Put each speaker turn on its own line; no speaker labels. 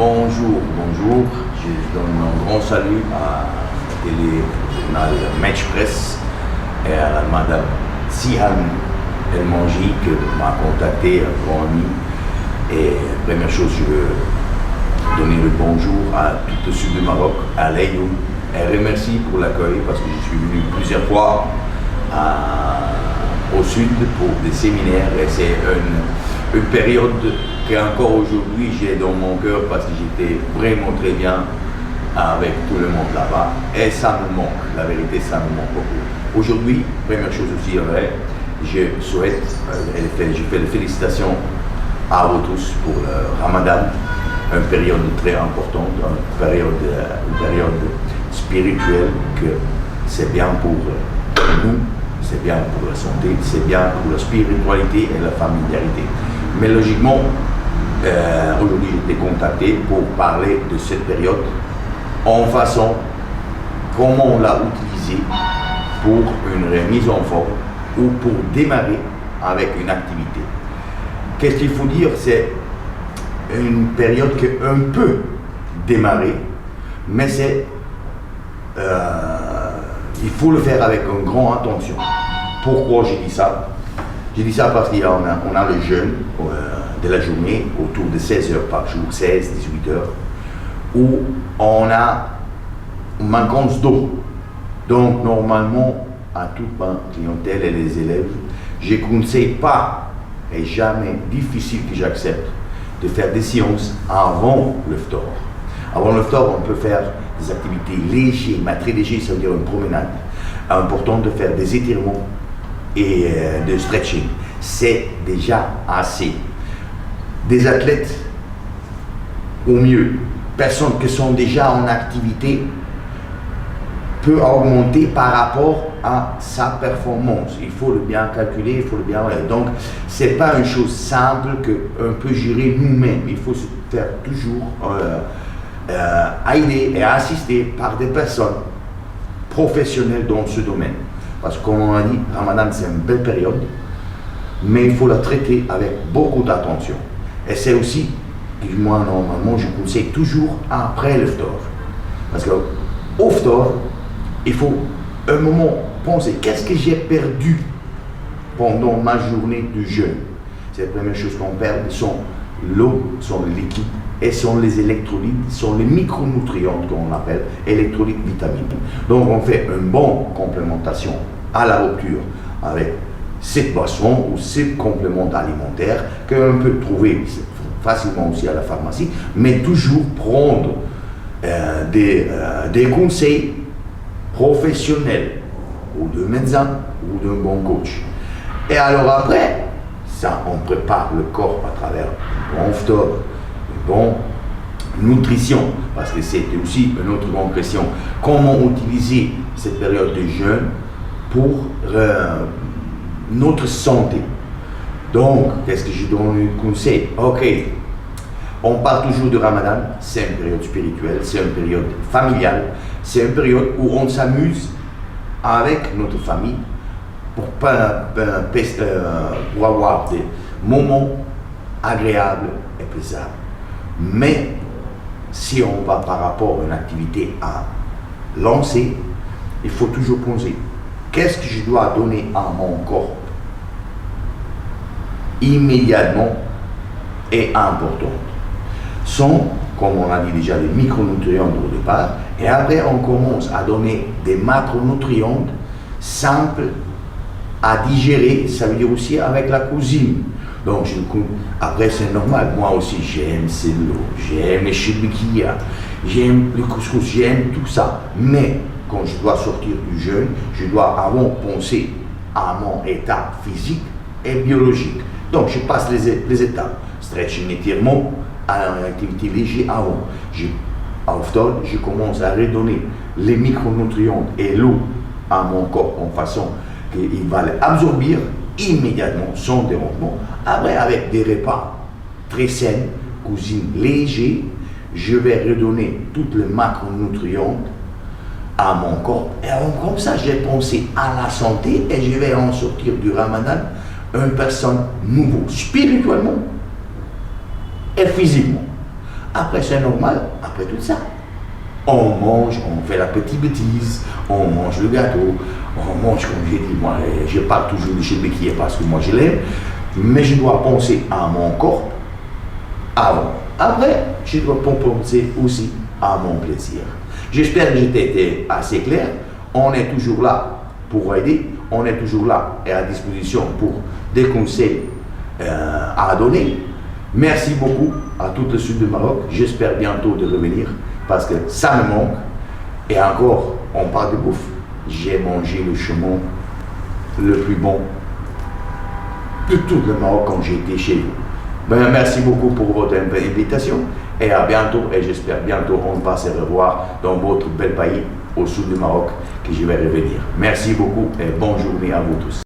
Bonjour, bonjour. Je donne un grand salut à la télé Match Press et à madame Sihan El Manji qui m'a contacté, un grand ami. Et première chose, je veux donner le bonjour à tout le sud du Maroc, à Layoum, et remercie pour l'accueil parce que je suis venu plusieurs fois au sud pour des séminaires et c'est une période que encore aujourd'hui j'ai dans mon cœur parce que j'étais vraiment très bien avec tout le monde là-bas et ça me manque, la vérité ça me manque beaucoup. Aujourd'hui, première chose aussi, je souhaite, je fais des félicitations à vous tous pour le Ramadan, une période très importante, une période spirituelle que c'est bien pour nous, c'est bien pour la santé, c'est bien pour la spiritualité et la familiarité. Mais logiquement, aujourd'hui j'ai été contacté pour parler de cette période en façon comment on l'a utilisée pour une remise en forme ou pour démarrer avec une activité. Qu'est-ce qu'il faut dire? C'est une période qui un peu démarrer, mais c'est il faut le faire avec une grande attention. Pourquoi j'ai dit ça? J'ai dit ça parce qu'on a le jeûne de la journée autour de 16 heures par jour, 16, 18 heures, où on a une manquance d'eau. Donc normalement, à toute ma clientèle et les élèves, je ne conseille pas, et jamais difficile que j'accepte, de faire des séances avant le phtor. Avant le phtor, on peut faire des activités légères, mais très légères, ça veut dire une promenade. Important de faire des étirements et de stretching. C'est déjà assez. Des athlètes, au mieux, personnes qui sont déjà en activité, peut augmenter par rapport à sa performance. Il faut le bien calculer, il faut le bien... Donc, ce n'est pas une chose simple qu'on peut gérer nous-mêmes. Il faut se faire toujours aider et assister par des personnes professionnelles dans ce domaine. Parce que comme on a dit, Ramadan c'est une belle période, mais il faut la traiter avec beaucoup d'attention. Et c'est aussi, moi normalement je conseille toujours après le phtor. Parce qu'au phtor, il faut un moment penser, qu'est-ce que j'ai perdu pendant ma journée de jeûne? C'est la première chose qu'on perd, sont l'eau, sont les liquides, et sont les électrolytes, sont les micronutriments qu'on appelle électrolytes, vitamines. Donc on fait une bonne complémentation à la rupture avec cette boisson ou ces compléments alimentaires qu'on peut trouver facilement aussi à la pharmacie, mais toujours prendre des conseils professionnels ou de médecin ou d'un bon coach. Et alors après, ça on prépare le corps à travers un bon phtor, une bonne nutrition, parce que c'est aussi une autre grande question. Comment utiliser cette période de jeûne pour notre santé? Donc, qu'est-ce que je donne un conseil? Ok, on parle toujours de Ramadan, c'est une période spirituelle, c'est une période familiale, c'est une période où on s'amuse avec notre famille pour avoir des moments agréables et plaisables. Mais si on va par rapport à une activité à lancer, il faut toujours penser, qu'est-ce que je dois donner à mon corps immédiatement et important? Sont, comme on a dit déjà, les micronutriments au départ, et après on commence à donner des macronutriments simples à digérer, ça veut dire aussi avec la cuisine. Donc après c'est normal, moi aussi j'aime l'eau, j'aime les chiboukia, j'aime le couscous, j'aime tout ça. Mais quand je dois sortir du jeûne, je dois avant penser à mon état physique et biologique. Donc je passe les étapes, stretching, étirement, à une activité légère avant. Au phtor, je commence à redonner les micronutriments et l'eau à mon corps en façon qu'il va les absorber immédiatement sans dérangement. Après, avec des repas très sains, cuisine légère, je vais redonner tous les macronutriments à mon corps. Et comme ça, j'ai pensé à la santé et je vais en sortir du Ramadan une personne nouvelle, spirituellement et physiquement. Après, c'est normal, après tout ça. On mange, on fait la petite bêtise, on mange le gâteau, on mange, comme j'ai dit, moi, je parle toujours de chez Béquier parce que moi je l'aime, mais je dois penser à mon corps avant. Après, je dois penser aussi à mon plaisir. J'espère que j'ai été assez clair. On est toujours là pour aider, on est toujours là et à disposition pour des conseils à donner. Merci beaucoup à tout le sud du Maroc. J'espère bientôt de revenir parce que ça me manque. Et encore, on parle de bouffe. J'ai mangé le chemin le plus bon de tout le Maroc quand j'étais chez vous. Ben, merci beaucoup pour votre invitation et à bientôt. Et j'espère bientôt on va se revoir dans votre bel pays au sud du Maroc que je vais revenir. Merci beaucoup et bonne journée à vous tous.